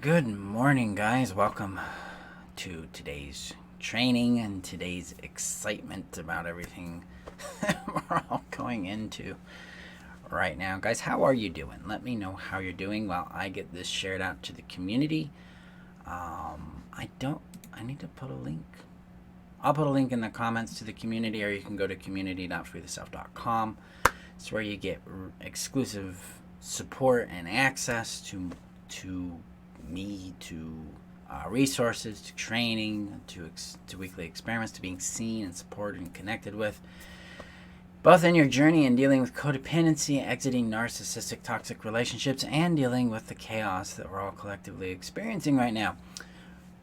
Good morning, guys. Welcome to today's training and today's excitement about everything we're all going into right now. Guys, how are you doing? Let me know how you're doing while I get this shared out to the community. I need to put a link. I'll put a link in the comments to the community, or you can go to community.freetheself.com. It's where you get exclusive support and access to me, to resources, to training, to weekly experiments, to being seen and supported and connected with, both in your journey in dealing with codependency, exiting narcissistic toxic relationships, and dealing with the chaos that we're all collectively experiencing right now.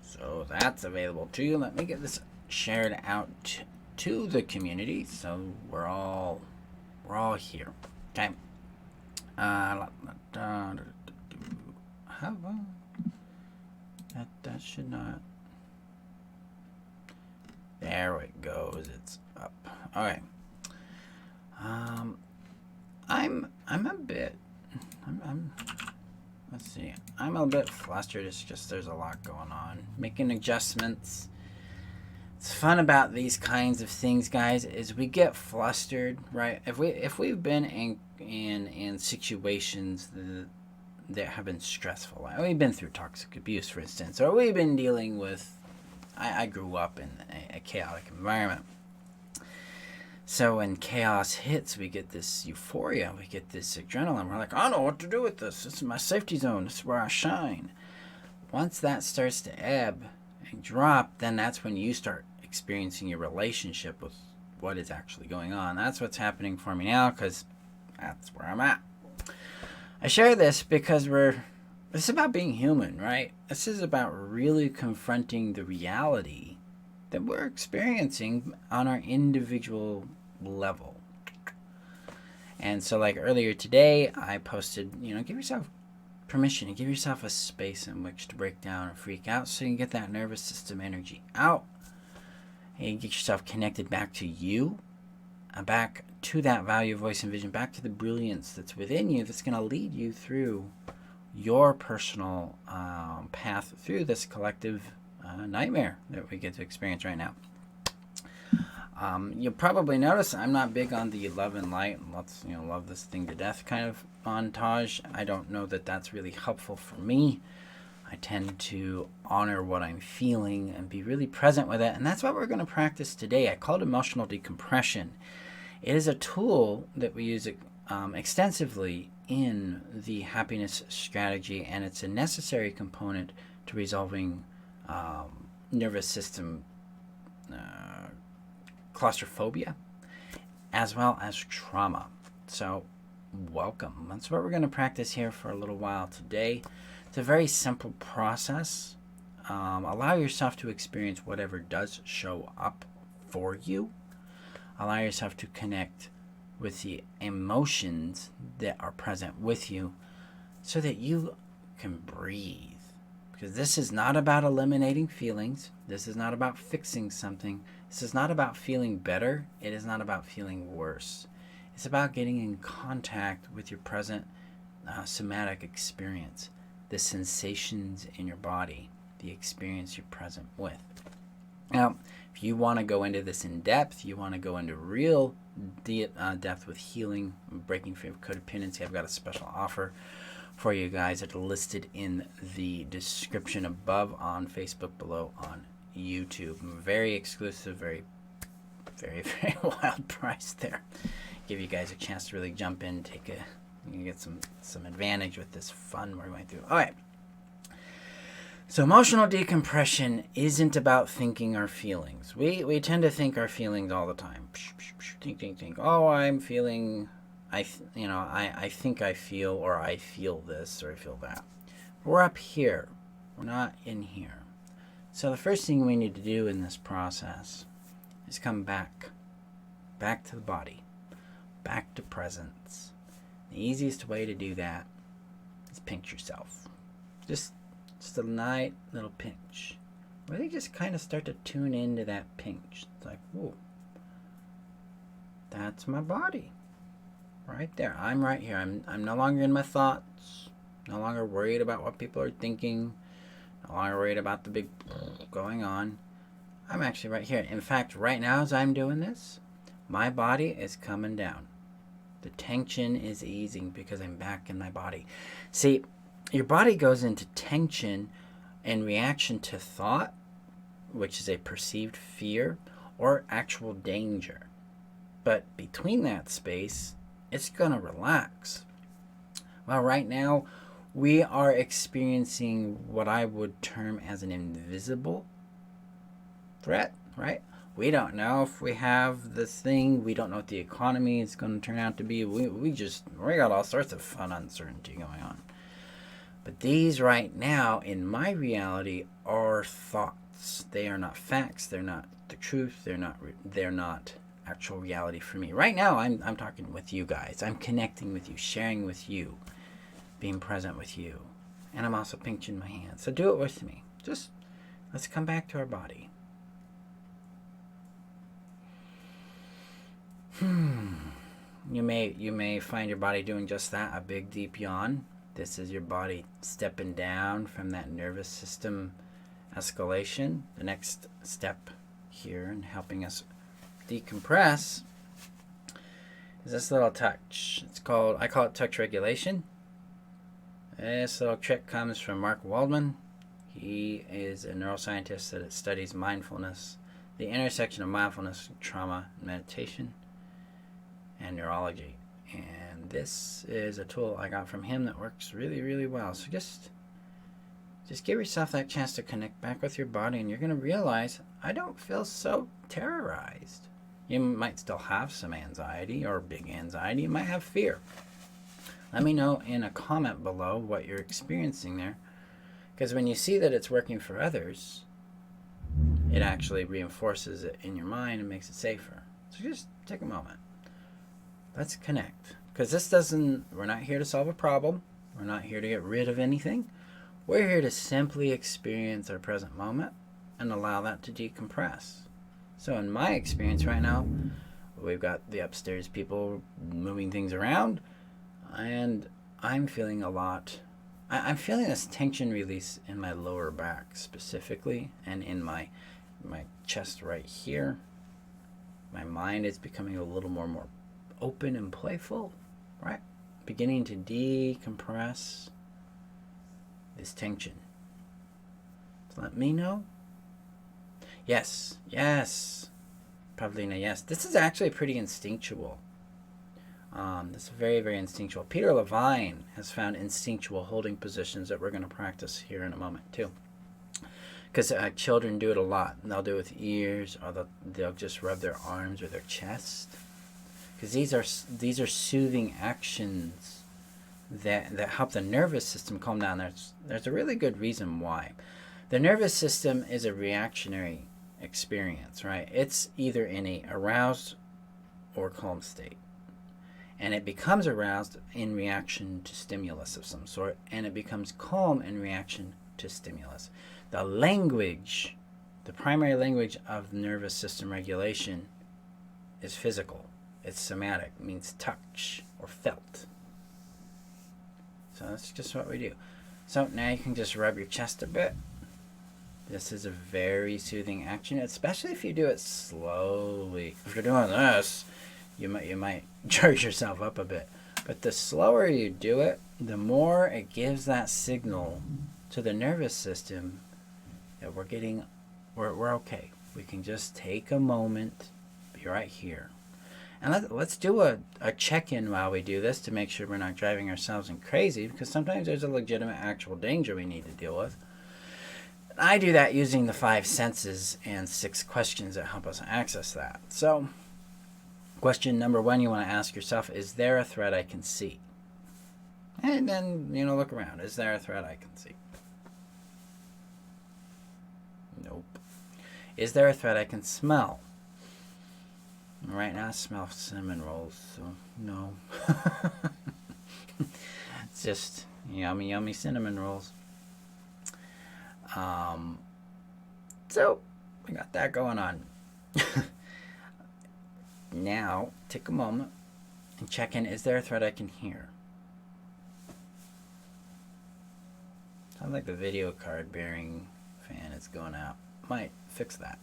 So that's available to you. Let me get this shared out to the community so we're all here. Okay. That should not. There it goes. It's up. Okay. I'm a bit. Let's see. I'm a bit flustered. It's just there's a lot going on. Making adjustments. It's fun about these kinds of things, guys, is we get flustered, right? If we've been in situations that have been stressful, like we've been through toxic abuse, for instance, or we've been dealing with. I grew up in a chaotic environment. So when chaos hits, we get this euphoria, we get this adrenaline. We're like, I know what to do with this. This is my safety zone. This is where I shine. Once that starts to ebb and drop, then that's when you start experiencing your relationship with what is actually going on. That's what's happening for me now, because that's where I'm at. I share this because this is about being human, right? This is about really confronting the reality that we're experiencing on our individual level. And so, like earlier today, I posted, give yourself permission and give yourself a space in which to break down and freak out so you can get that nervous system energy out and get yourself connected back to you, back to that value, voice, and vision, back to the brilliance that's within you that's going to lead you through your personal path through this collective nightmare that we get to experience right now. You'll probably notice I'm not big on the love and light and let's love this thing to death kind of montage. I don't know that that's really helpful for me. I tend to honor what I'm feeling and be really present with it, and that's what we're going to practice today. I call it emotional decompression. It is a tool that we use extensively in the happiness strategy, and it's a necessary component to resolving nervous system claustrophobia as well as trauma. So welcome. That's what we're going to practice here for a little while today. It's a very simple process. Allow yourself to experience whatever does show up for you. Allow yourself to connect with the emotions that are present with you so that you can breathe. Because this is not about eliminating feelings. This is not about fixing something. This is not about feeling better. It is not about feeling worse. It's about getting in contact with your present somatic experience, the sensations in your body, the experience you're present with. Now, if you want to go into this in depth, you want to go into real depth with healing, breaking free of codependency, I've got a special offer for you guys. It's listed in the description above on Facebook, below on YouTube. Very exclusive, very, very, very wild price there. Give you guys a chance to really jump in, you can get some advantage with this fun we're going through. All right. So emotional decompression isn't about thinking our feelings. We tend to think our feelings all the time. Think. Oh, I'm feeling. I think I feel, or I feel this, or I feel that. We're up here. We're not in here. So the first thing we need to do in this process is come back to the body, back to presence. The easiest way to do that is pinch yourself. Just a nice little pinch. Really just kind of start to tune into that pinch. It's like, whoa, that's my body. Right there. I'm right here. I'm no longer in my thoughts. No longer worried about what people are thinking. No longer worried about the big going on. I'm actually right here. In fact, right now as I'm doing this, my body is coming down. The tension is easing because I'm back in my body. See, your body goes into tension in reaction to thought, which is a perceived fear, or actual danger. But between that space, it's going to relax. Well, right now, we are experiencing what I would term as an invisible threat, right? We don't know if we have this thing. We don't know what the economy is going to turn out to be. We got all sorts of fun uncertainty going on. But these right now, in my reality, are thoughts. They are not facts. They're not the truth. They're not actual reality for me. Right now, I'm talking with you guys. I'm connecting with you, sharing with you, being present with you. And I'm also pinching my hand. So do it with me. Just let's come back to our body. You may find your body doing just that, a big deep yawn. This is your body stepping down from that nervous system escalation. The next step here in helping us decompress is this little touch. I call it touch regulation. This little trick comes from Mark Waldman. He is a neuroscientist that studies mindfulness, the intersection of mindfulness, trauma, and meditation, and neurology. And this is a tool I got from him that works really, really well. So just give yourself that chance to connect back with your body, and you're going to realize, I don't feel so terrorized. You might still have some anxiety or big anxiety. You might have fear. Let me know in a comment below what you're experiencing there. Because when you see that it's working for others, it actually reinforces it in your mind and makes it safer. So just take a moment. Let's connect. Because we're not here to solve a problem. We're not here to get rid of anything. We're here to simply experience our present moment and allow that to decompress. So in my experience right now, we've got the upstairs people moving things around, and I'm feeling I'm feeling this tension release in my lower back specifically, and in my chest right here. My mind is becoming a little more open and playful, right? Beginning to decompress this tension. So let me know. Yes. Pavlina, yes. This is actually pretty instinctual. This is very, very instinctual. Peter Levine has found instinctual holding positions that we're going to practice here in a moment too. Because children do it a lot. And they'll do it with ears, or they'll just rub their arms or their chest. Because these are soothing actions that help the nervous system calm down. There's a really good reason why. The nervous system is a reactionary experience, right? It's either in a aroused or calm state. And it becomes aroused in reaction to stimulus of some sort, and it becomes calm in reaction to stimulus. The primary language of nervous system regulation is physical. It's somatic, means touch or felt. So that's just what we do. So now you can just rub your chest a bit. This is a very soothing action, especially if you do it slowly. If you're doing this, you might charge yourself up a bit. But the slower you do it, the more it gives that signal to the nervous system that we're okay. We can just take a moment, be right here. And let's do a check-in while we do this to make sure we're not driving ourselves crazy, because sometimes there's a legitimate actual danger we need to deal with. I do that using the 5 senses and 6 questions that help us access that. So, question number 1 you want to ask yourself, is there a threat I can see? And then, look around. Is there a threat I can see? Nope. Is there a threat I can smell? Right now I smell cinnamon rolls, so no. It's just yummy, yummy cinnamon rolls. So we got that going on. Now, take a moment and check in. Is there a threat I can hear? Sounds like the video card bearing fan is going out. Might fix that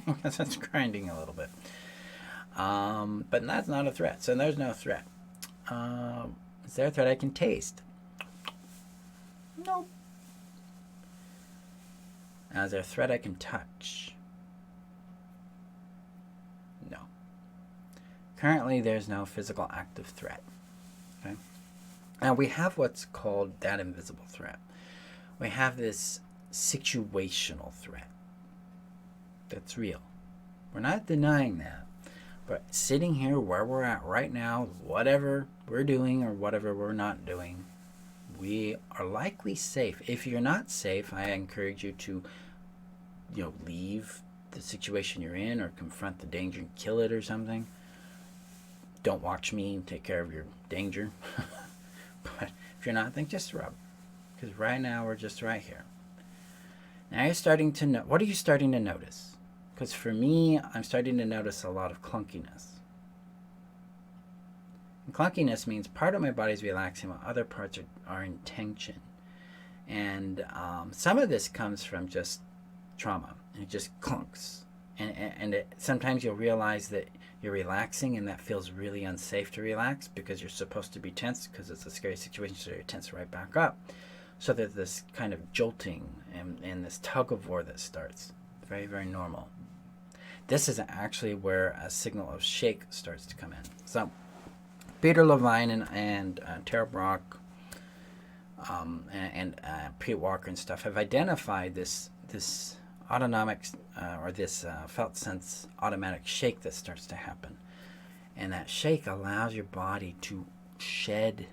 because it's grinding a little bit. But that's not a threat. So there's no threat. Is there a threat I can taste? Nope. Now, is there a threat I can touch? No. Currently, there's no physical active threat. Okay. Now, we have what's called that invisible threat. We have this situational threat that's real. We're not denying that. But sitting here where we're at right now, whatever we're doing or whatever we're not doing, we are likely safe. If you're not safe, I encourage you to, leave the situation you're in or confront the danger and kill it or something. Don't watch me take care of your danger. But if you're not, then just rub. Because right now we're just right here. Now you're starting to know. What are you starting to notice? Because for me, I'm starting to notice a lot of clunkiness. And clunkiness means part of my body is relaxing while other parts are in tension. And some of this comes from just trauma. It just clunks. And sometimes you'll realize that you're relaxing and that feels really unsafe to relax because you're supposed to be tense because it's a scary situation, so you're tense right back up. So there's this kind of jolting and this tug of war that starts. Very, very normal. This is actually where a signal of shake starts to come in. So Peter Levine and Tara Brock and Pete Walker and stuff have identified this autonomic or this felt sense automatic shake that starts to happen. And that shake allows your body to shed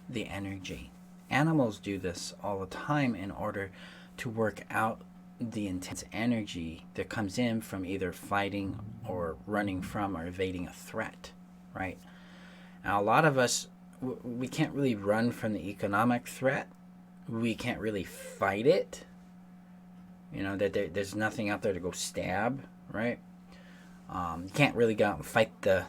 the energy. Animals do this all the time in order to work out the intense energy that comes in from either fighting or running from or evading a threat, right? Now, a lot of us, we can't really run from the economic threat. We can't really fight it. That there's nothing out there to go stab, right? You can't really go out and fight the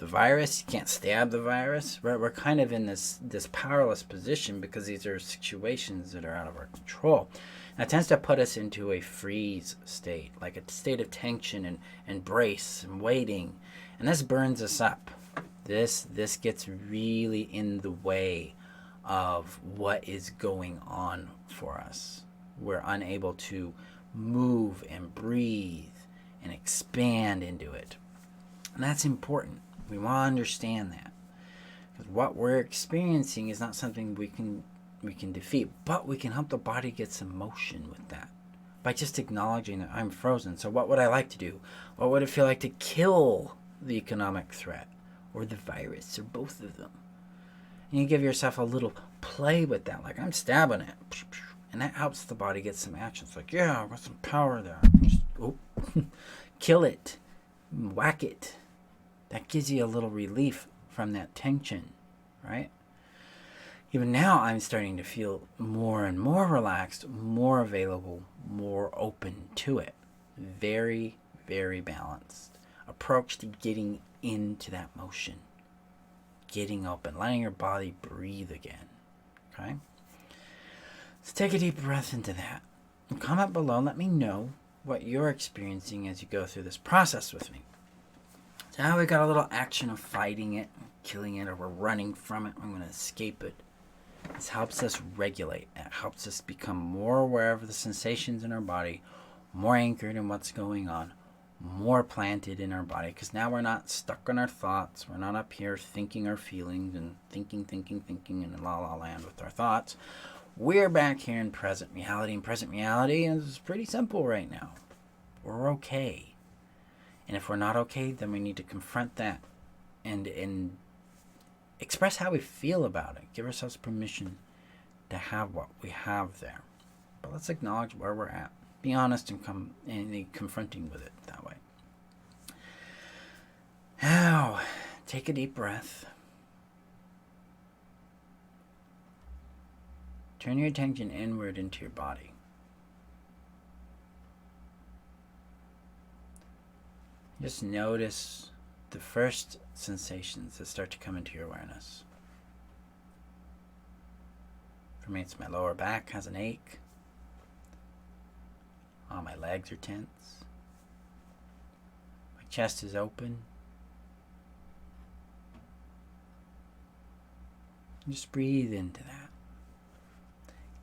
virus. You can't stab the virus. We're kind of in this powerless position because these are situations that are out of our control. That tends to put us into a freeze state, like a state of tension and brace and waiting. And this burns us up. This gets really in the way of what is going on for us. We're unable to move and breathe and expand into it. And that's important. We want to understand that. Because what we're experiencing is not something we can defeat, but we can help the body get some motion with that by just acknowledging that I'm frozen. So what would I like to do? What would it feel like to kill the economic threat or the virus or both of them? And you give yourself a little play with that, like I'm stabbing it. And that helps the body get some action. It's like, yeah, I've got some power there. Just, kill it. Whack it. That gives you a little relief from that tension, right? Even now, I'm starting to feel more and more relaxed, more available, more open to it. Very, very balanced approach to getting into that motion. Getting open, letting your body breathe again, okay? Let's take a deep breath into that. And comment below and let me know what you're experiencing as you go through this process with me. So now we've got a little action of fighting it, killing it, or we're running from it. I'm going to escape it. This helps us regulate. It helps us become more aware of the sensations in our body, more anchored in what's going on, more planted in our body. Because now we're not stuck on our thoughts. We're not up here thinking our feelings and thinking in la-la land with our thoughts. We're back here in present reality, and present reality is pretty simple right now. We're okay. And if we're not okay, then we need to confront that and express how we feel about it. Give ourselves permission to have what we have there. But let's acknowledge where we're at. Be honest and be confronting with it that way. Now, take a deep breath. Turn your attention inward into your body. Just notice the first sensations that start to come into your awareness. For me, it's my lower back has an ache. All my legs are tense. My chest is open. Just breathe into that.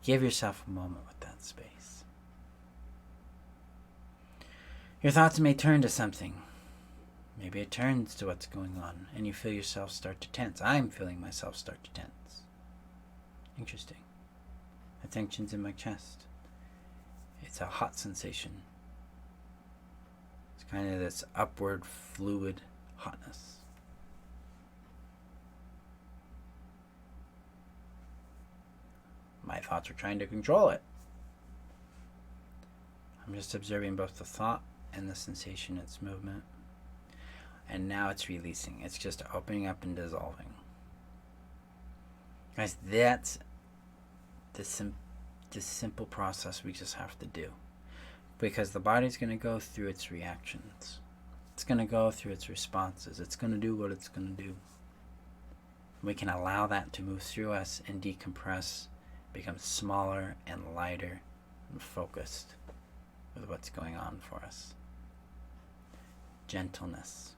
Give yourself a moment with that space. Your thoughts may turn to something. Maybe it turns to what's going on, and you feel yourself start to tense. I'm feeling myself start to tense. Interesting. The tension's in my chest. It's a hot sensation. It's kind of this upward fluid hotness. My thoughts are trying to control it. I'm just observing both the thought and the sensation, its movement. And now it's releasing. It's just opening up and dissolving. Guys, that's the simple process we just have to do. Because the body's going to go through its reactions. It's going to go through its responses. It's going to do what it's going to do. We can allow that to move through us and decompress, become smaller and lighter and focused with what's going on for us. Gentleness.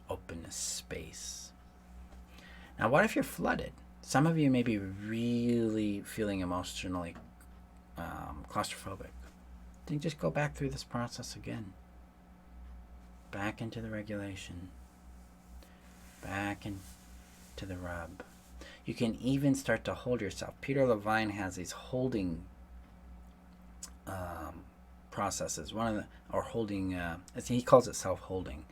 Openness, space. Now, what if you're flooded? Some of you may be really feeling emotionally claustrophobic. Then just go back through this process again. Back into the regulation. Back into the rub. You can even start to hold yourself. Peter Levine has these holding processes. He calls it self-holding.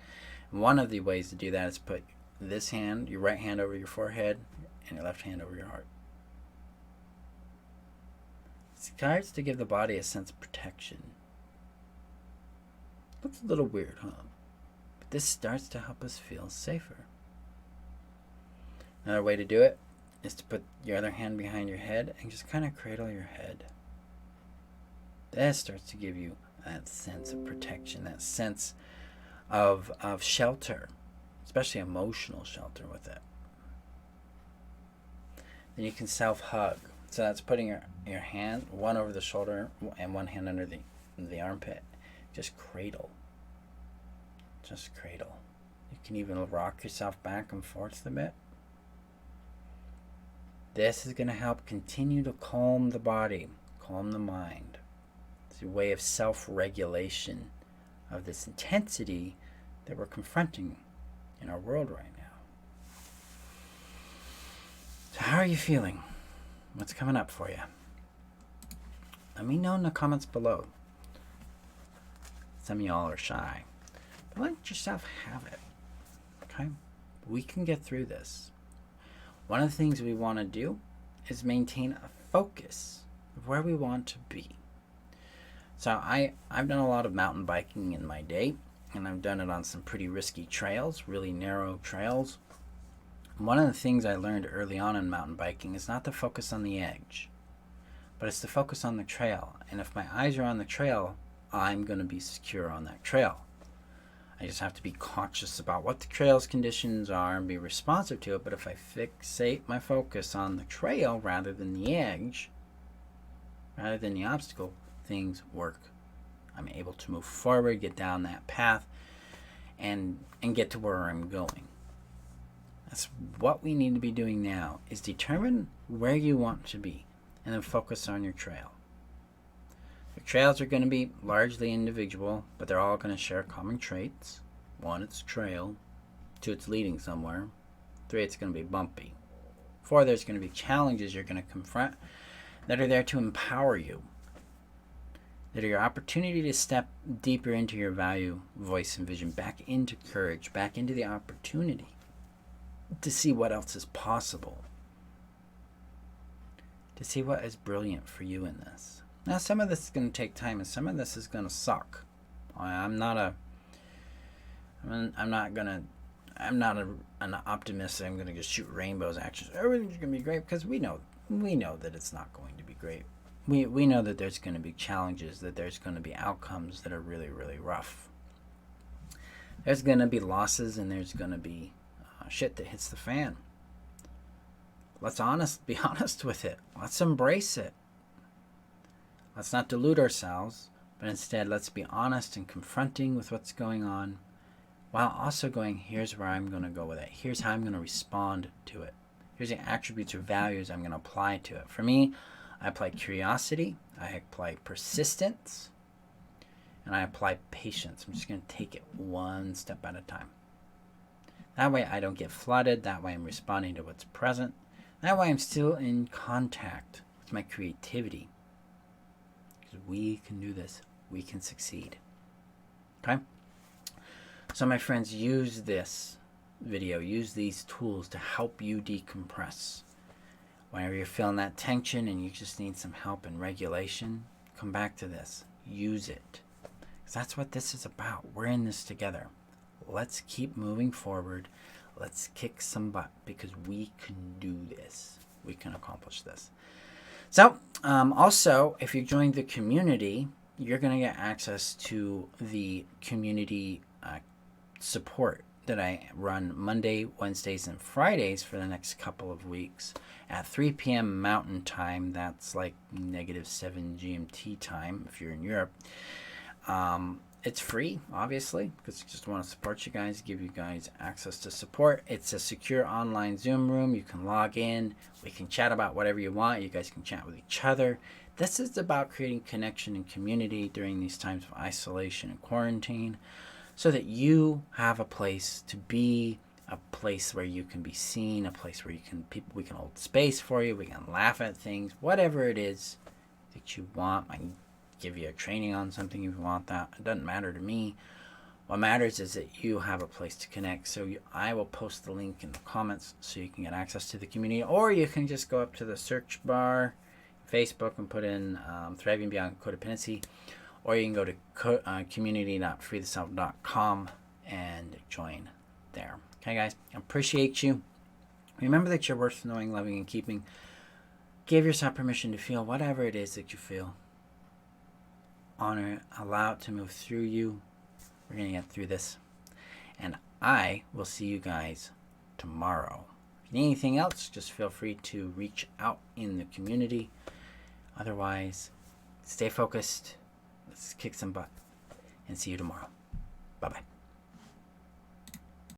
One of the ways to do that is put this hand, your right hand over your forehead, and your left hand over your heart. It starts to give the body a sense of protection. Looks a little weird, huh? But this starts to help us feel safer. Another way to do it is to put your other hand behind your head and just kind of cradle your head. This starts to give you that sense of protection, that sense of shelter, especially emotional shelter with it. Then you can self-hug. So that's putting your hand, one over the shoulder and one hand under the armpit. Just cradle. Just cradle. You can even rock yourself back and forth a bit. This is going to help continue to calm the body, calm the mind. It's a way of self-regulation of this intensity that we're confronting in our world right now. So how are you feeling? What's coming up for you? Let me know in the comments below. Some of y'all are shy, but let yourself have it. Okay? We can get through this. One of the things we want to do is maintain a focus of where we want to be. So I've done a lot of mountain biking in my day, and I've done it on some pretty risky trails, really narrow trails. One of the things I learned early on in mountain biking is not to focus on the edge, but it's to focus on the trail. And if my eyes are on the trail, I'm going to be secure on that trail. I just have to be conscious about what the trail's conditions are and be responsive to it. But if I fixate my focus on the trail rather than the edge, rather than the obstacle, things work. I'm able to move forward, get down that path, and get to where I'm going. That's what we need to be doing now, is determine where you want to be and then focus on your trail. The trails are going to be largely individual, but they're all going to share common traits. 1, it's trail. 2, it's leading somewhere. 3, it's going to be bumpy. 4, there's going to be challenges you're going to confront that are there to empower you, that are your opportunity to step deeper into your value, voice, and vision, back into courage, back into the opportunity to see what else is possible, to see what is brilliant for you in this. Now, some of this is going to take time, and some of this is going to suck. I'm not an optimist. I'm going to just shoot rainbows, actions. Everything's going to be great, because we know that it's not going to be great. We know that there's going to be challenges, that there's going to be outcomes that are really, really rough. There's going to be losses, and there's going to be shit that hits the fan. Let's be honest with it. Let's embrace it. Let's not delude ourselves, but instead let's be honest and confronting with what's going on, while also going, here's where I'm going to go with it. Here's how I'm going to respond to it. Here's the attributes or values I'm going to apply to it. For me, I apply curiosity, I apply persistence, and I apply patience. I'm just going to take it one step at a time. That way I don't get flooded. That way I'm responding to what's present. That way I'm still in contact with my creativity. Because we can do this. We can succeed. Okay? So my friends, use this video, use these tools to help you decompress. Whenever you're feeling that tension and you just need some help in regulation, come back to this. Use it. Because that's what this is about. We're in this together. Let's keep moving forward. Let's kick some butt, because we can do this. We can accomplish this. So, also, if you join the community, you're going to get access to the community support that I run Monday, Wednesdays, and Fridays for the next couple of weeks at 3 p.m. Mountain Time. That's like -7 GMT time if you're in Europe. It's free, obviously, because I just want to support you guys, give you guys access to support. It's a secure online Zoom room. You can log in. We can chat about whatever you want. You guys can chat with each other. This is about creating connection and community during these times of isolation and quarantine, so that you have a place to be, a place where you can be seen, a place where we can hold space for you, we can laugh at things, whatever it is that you want. I can give you a training on something if you want that. It doesn't matter to me. What matters is that you have a place to connect. So I will post the link in the comments so you can get access to the community, or you can just go up to the search bar, Facebook, and put in Thriving Beyond Codependency, or you can go to community.freetheself.com and join there. Okay, guys, I appreciate you. Remember that you're worth knowing, loving, and keeping. Give yourself permission to feel whatever it is that you feel. Honor it. Allow it to move through you. We're going to get through this. And I will see you guys tomorrow. If you need anything else, just feel free to reach out in the community. Otherwise, stay focused. Let's kick some butt. And see you tomorrow. Bye-bye.